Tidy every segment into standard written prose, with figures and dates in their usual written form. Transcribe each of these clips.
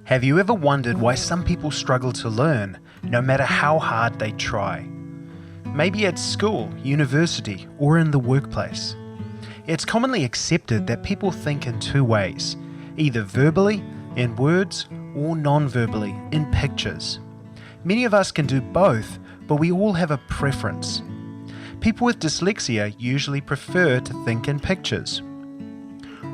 Have you ever wondered why some people struggle to learn, no matter how hard they try? Maybe at school, university, or in the workplace. It's commonly accepted that people think in two ways, either verbally, in words, or non-verbally, in pictures. Many of us can do both, but we all have a preference. People with dyslexia usually prefer to think in pictures.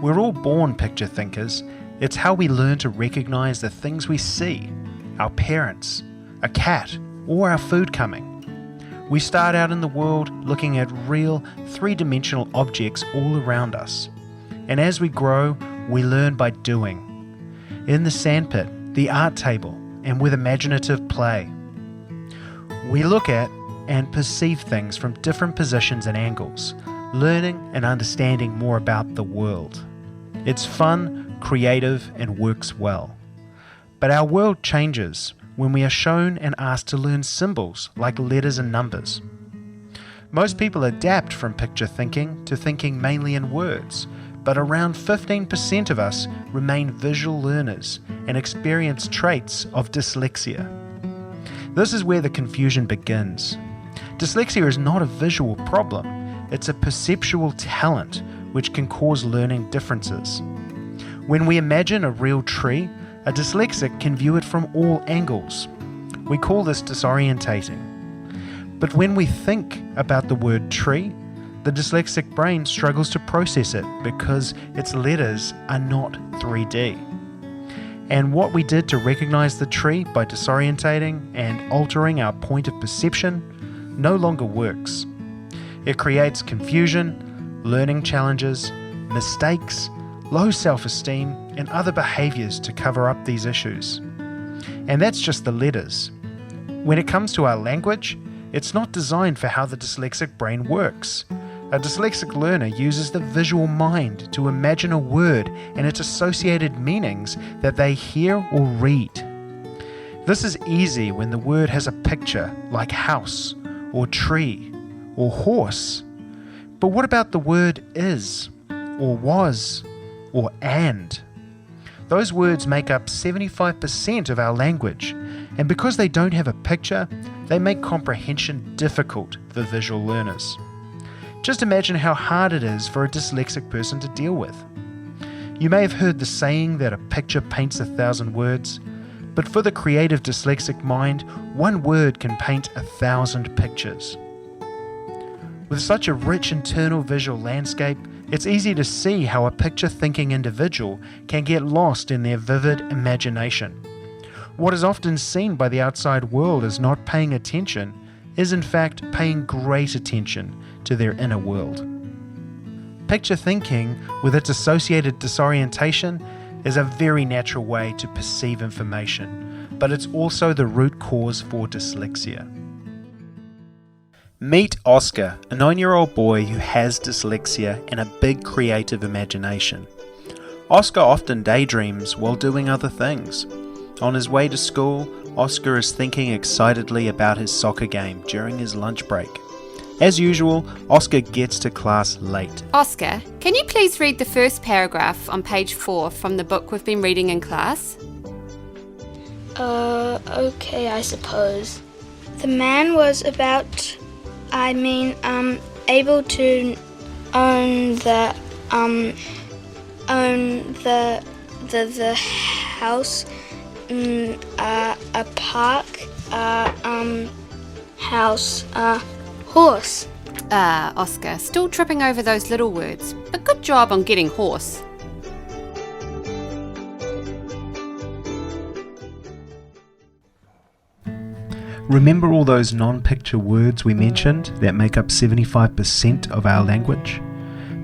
We're all born picture thinkers. It's how we learn to recognize the things we see, our parents, a cat, or our food coming. We start out in the world looking at real, three-dimensional objects all around us. And as we grow, we learn by doing. In the sandpit, the art table, and with imaginative play. We look at and perceive things from different positions and angles, learning and understanding more about the world. It's fun, creative, and works well. But our world changes when we are shown and asked to learn symbols like letters and numbers. Most people adapt from picture thinking to thinking mainly in words, but around 15% of us remain visual learners and experience traits of dyslexia. This is where the confusion begins. Dyslexia is not a visual problem, it's a perceptual talent which can cause learning differences. When we imagine a real tree, a dyslexic can view it from all angles. We call this disorientating. But when we think about the word tree, the dyslexic brain struggles to process it because its letters are not 3D. And what we did to recognize the tree by disorientating and altering our point of perception no longer works. It creates confusion, learning challenges, mistakes, low self-esteem, and other behaviours to cover up these issues. And that's just the letters. When it comes to our language, it's not designed for how the dyslexic brain works. A dyslexic learner uses the visual mind to imagine a word and its associated meanings that they hear or read. This is easy when the word has a picture like house, or tree, or horse. But what about the word is, or was, or and? Those words make up 75% of our language, and because they don't have a picture, they make comprehension difficult for visual learners. Just imagine how hard it is for a dyslexic person to deal with. You may have heard the saying that a picture paints 1,000 words, but for the creative dyslexic mind, one word can paint 1,000 pictures. With such a rich internal visual landscape, it's easy to see how a picture-thinking individual can get lost in their vivid imagination. What is often seen by the outside world as not paying attention is in fact paying great attention to their inner world. Picture thinking, with its associated disorientation, is a very natural way to perceive information, but it's also the root cause for dyslexia. Meet Oscar, a 9-year-old boy who has dyslexia and a big creative imagination. Oscar often daydreams while doing other things. On his way to school, Oscar is thinking excitedly about his soccer game during his lunch break. As usual, Oscar gets to class late. Oscar, can you please read the first paragraph on page 4 from the book we've been reading in class? Okay, I suppose. The man was able to own the house, a park, house, horse. Oscar, still tripping over those little words, but good job on getting horse. Remember all those non-picture words we mentioned that make up 75% of our language?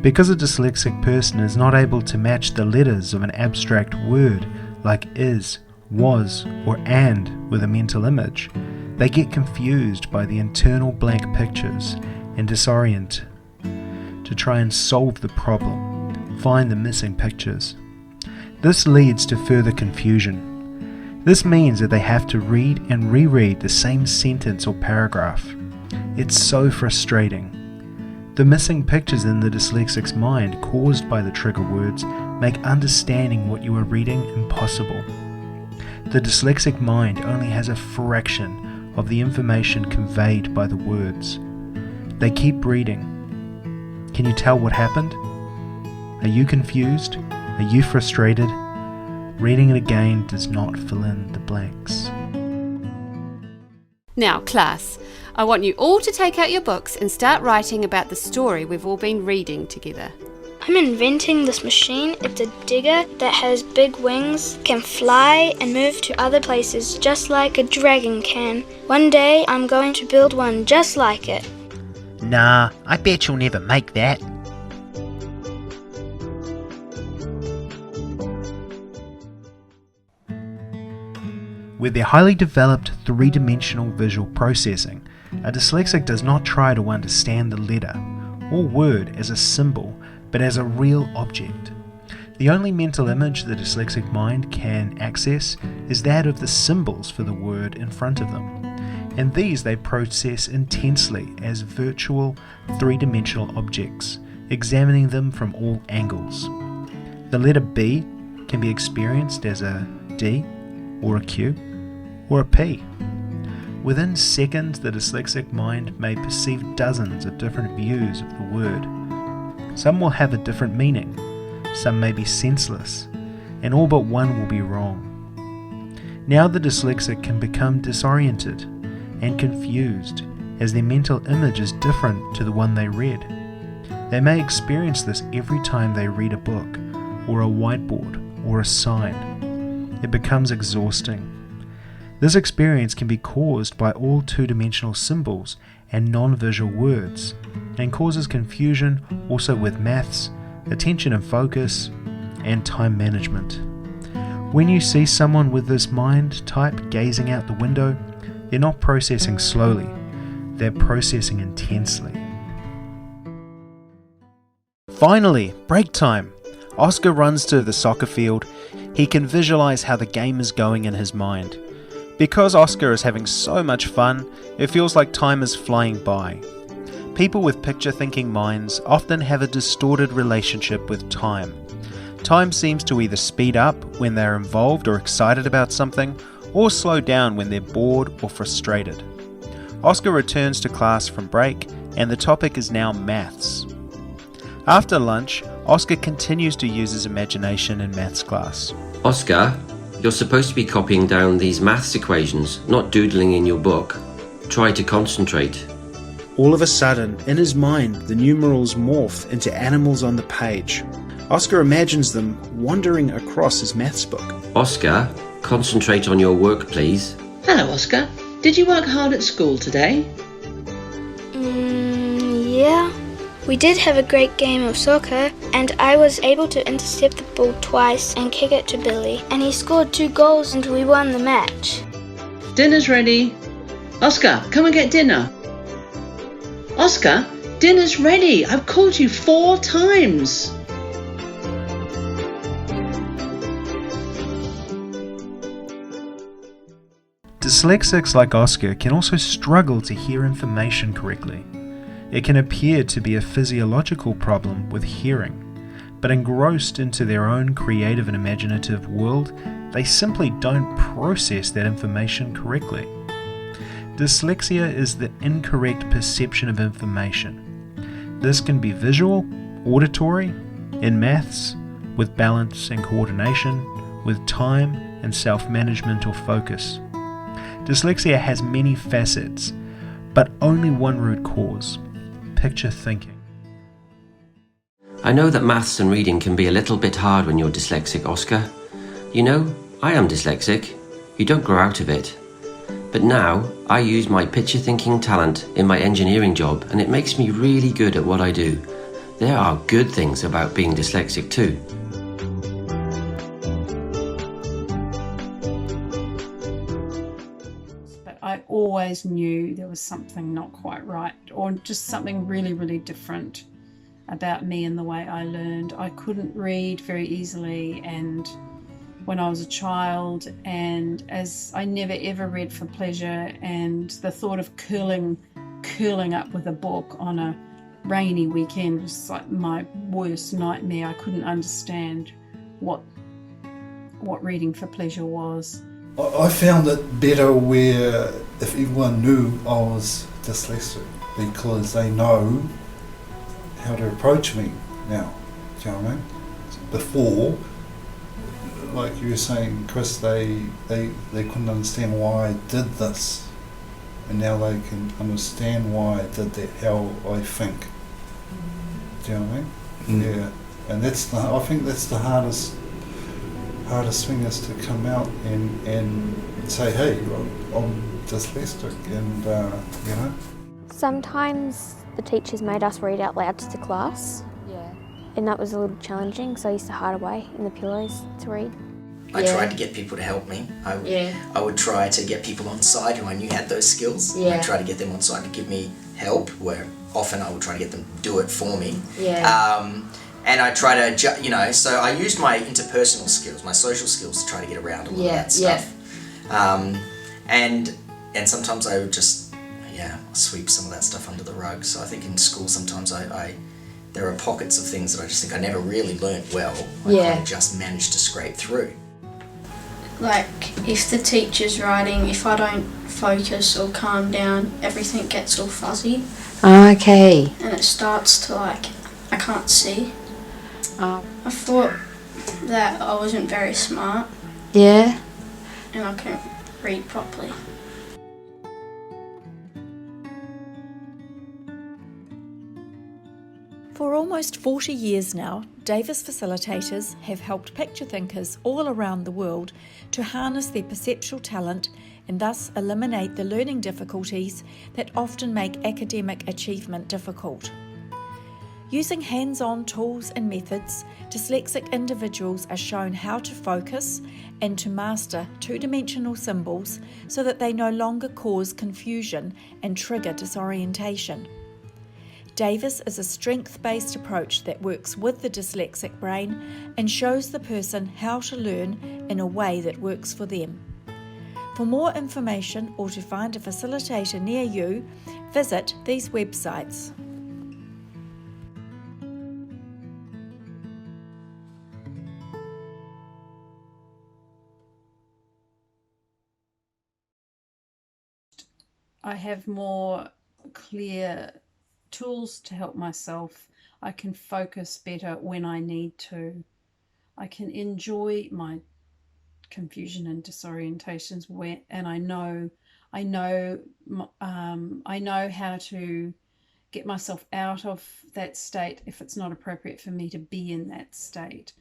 Because a dyslexic person is not able to match the letters of an abstract word like is, was, or and with a mental image, they get confused by the internal blank pictures and disorient. To try and solve the problem, find the missing pictures. This leads to further confusion. This means that they have to read and reread the same sentence or paragraph. It's so frustrating. The missing pictures in the dyslexic's mind caused by the trigger words make understanding what you are reading impossible. The dyslexic mind only has a fraction of the information conveyed by the words. They keep reading. Can you tell what happened? Are you confused? Are you frustrated? Reading it again does not fill in the blanks. Now, class, I want you all to take out your books and start writing about the story we've all been reading together. I'm inventing this machine. It's a digger that has big wings, can fly and move to other places just like a dragon can. One day I'm going to build one just like it. Nah, I bet you'll never make that. With their highly developed three-dimensional visual processing, a dyslexic does not try to understand the letter or word as a symbol, but as a real object. The only mental image the dyslexic mind can access is that of the symbols for the word in front of them, and these they process intensely as virtual three-dimensional objects, examining them from all angles. The letter B can be experienced as a D, or a Q, or a P. Within seconds, the dyslexic mind may perceive dozens of different views of the word. Some will have a different meaning, some may be senseless, and all but one will be wrong. Now the dyslexic can become disoriented and confused as their mental image is different to the one they read. They may experience this every time they read a book, or a whiteboard, or a sign. It becomes exhausting. This experience can be caused by all two-dimensional symbols and non-visual words, and causes confusion also with maths, attention and focus, and time management. When you see someone with this mind type gazing out the window, they're not processing slowly, they're processing intensely. Finally, break time. Oscar runs to the soccer field. He can visualize how the game is going in his mind. Because Oscar is having so much fun, it feels like time is flying by. People with picture-thinking minds often have a distorted relationship with time. Time seems to either speed up when they're involved or excited about something, or slow down when they're bored or frustrated. Oscar returns to class from break, and the topic is now maths. After lunch, Oscar continues to use his imagination in maths class. Oscar, you're supposed to be copying down these maths equations, not doodling in your book. Try to concentrate. All of a sudden, in his mind, the numerals morph into animals on the page. Oscar imagines them wandering across his maths book. Oscar, concentrate on your work, please. Hello, Oscar. Did you work hard at school today? Yeah. We did have a great game of soccer, and I was able to intercept the ball twice and kick it to Billy, and he scored 2 goals and we won the match. Dinner's ready. Oscar, come and get dinner. Oscar, dinner's ready. I've called you 4 times. Dyslexics like Oscar can also struggle to hear information correctly. It can appear to be a physiological problem with hearing, but engrossed into their own creative and imaginative world, they simply don't process that information correctly. Dyslexia is the incorrect perception of information. This can be visual, auditory, in maths, with balance and coordination, with time and self-management or focus. Dyslexia has many facets, but only one root cause: picture thinking. I know that maths and reading can be a little bit hard when you're dyslexic, Oscar. You know, I am dyslexic. You don't grow out of it. But now, I use my picture thinking talent in my engineering job, and it makes me really good at what I do. There are good things about being dyslexic too. I always knew there was something not quite right, or just something really, really different about me and the way I learned. I couldn't read very easily, and when I was a child, and as I never ever read for pleasure, and the thought of curling up with a book on a rainy weekend was like my worst nightmare. I couldn't understand what reading for pleasure was. I found it better where if everyone knew I was dyslexic, because they know how to approach me now. Do you know what I mean? Before, like you were saying, Chris, they couldn't understand why I did this, and now they can understand why I did that, how I think. Do you know what I mean? Yeah, and I think that's the hardest thing is to come out and say, hey, I'm dyslexic, and you know. Sometimes the teachers made us read out loud to the class. Yeah. And that was a little challenging, so I used to hide away in the pillows to read. I tried to get people to help me. I would try to get people on side who I knew had those skills. Yeah. I'd try to get them on side to give me help, where often I would try to get them to do it for me. Yeah. And I try to, so I used my interpersonal skills, my social skills to try to get around a lot of that stuff. And sometimes I would just, sweep some of that stuff under the rug. So I think in school sometimes there are pockets of things that I just think I never really learnt well. I kind of just managed to scrape through. Like, if the teacher's writing, if I don't focus or calm down, everything gets all fuzzy. Okay. And it starts to, I can't see. I thought that I wasn't very smart. Yeah. And I couldn't read properly. For almost 40 years now, Davis facilitators have helped picture thinkers all around the world to harness their perceptual talent and thus eliminate the learning difficulties that often make academic achievement difficult. Using hands-on tools and methods, dyslexic individuals are shown how to focus and to master two-dimensional symbols so that they no longer cause confusion and trigger disorientation. Davis is a strength-based approach that works with the dyslexic brain and shows the person how to learn in a way that works for them. For more information or to find a facilitator near you, visit these websites. I have more clear tools to help myself. I can focus better when I need to. I can enjoy my confusion and disorientations and I know how to get myself out of that state if it's not appropriate for me to be in that state.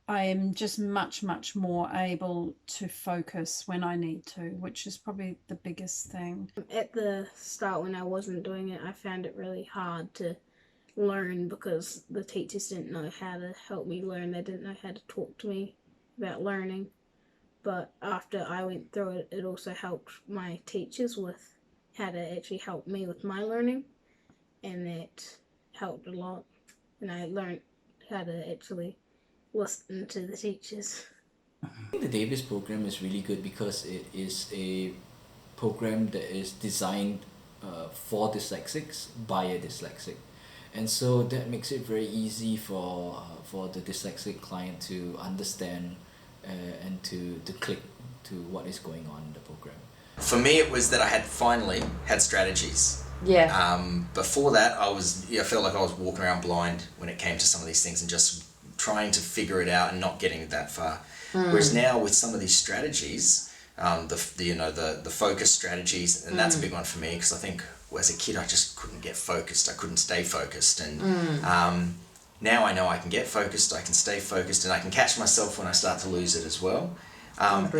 I am just much more able to focus when I need to, which is probably the biggest thing. At the start, when I wasn't doing it, I found it really hard to learn because the teachers didn't know how to help me learn. They didn't know how to talk to me about learning. But after I went through it, it also helped my teachers with how to actually help me with my learning. And that helped a lot. And I learned how to actually listen to the teachers. I think the Davis program is really good because it is a program that is designed for dyslexics by a dyslexic, and so that makes it very easy for the dyslexic client to understand and to click to what is going on in the program. For me, it was that I had finally had strategies. Yeah. Before that, I felt like I was walking around blind when it came to some of these things and just trying to figure it out and not getting that far. Whereas now with some of these strategies, the focus strategies, and that's a big one for me because I think as a kid I just couldn't get focused. I couldn't stay focused, and now I know I can get focused, I can stay focused, and I can catch myself when I start to lose it as well. And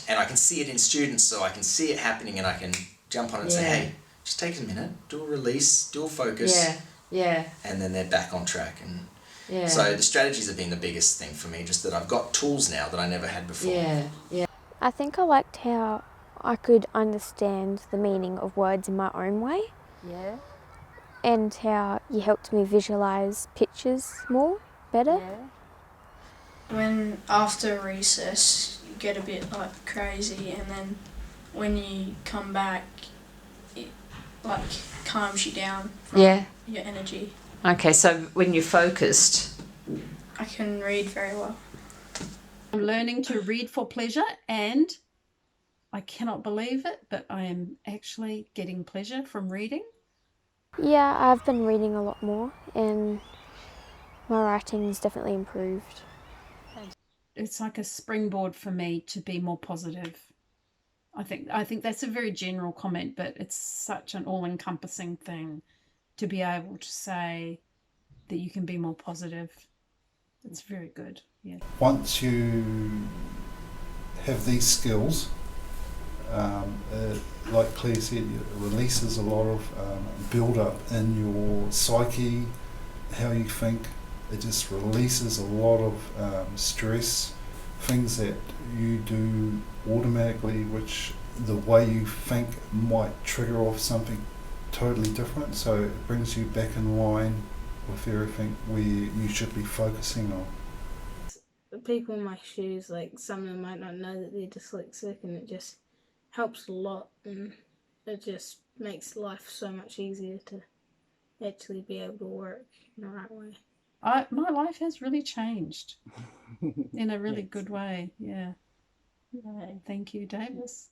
I can see it in students, so I can see it happening, and I can jump on it and say, hey, just take a minute, do a release, do a focus, and then they're back on track. And so the strategies have been the biggest thing for me, just that I've got tools now that I never had before. I think I liked how I could understand the meaning of words in my own way. Yeah. And how you helped me visualise pictures better. When after recess you get a bit crazy, and then when you come back it calms you down from your energy. Okay, so when you're focused, I can read very well. I'm learning to read for pleasure and I cannot believe it, but I am actually getting pleasure from reading. Yeah, I've been reading a lot more and my writing's definitely improved. It's like a springboard for me to be more positive. I think that's a very general comment, but it's such an all-encompassing thing to be able to say that you can be more positive. It's very good. Yeah. Once you have these skills, like Claire said, it releases a lot of build-up in your psyche, how you think. It just releases a lot of stress, things that you do automatically, which the way you think might trigger off something totally different. So it brings you back in line with everything where you should be focusing on. People in my shoes, like some of them might not know that they're dyslexic, and it just helps a lot, and it just makes life so much easier to actually be able to work in the right way. My life has really changed in a really good way. Yeah. Thank you, Davis.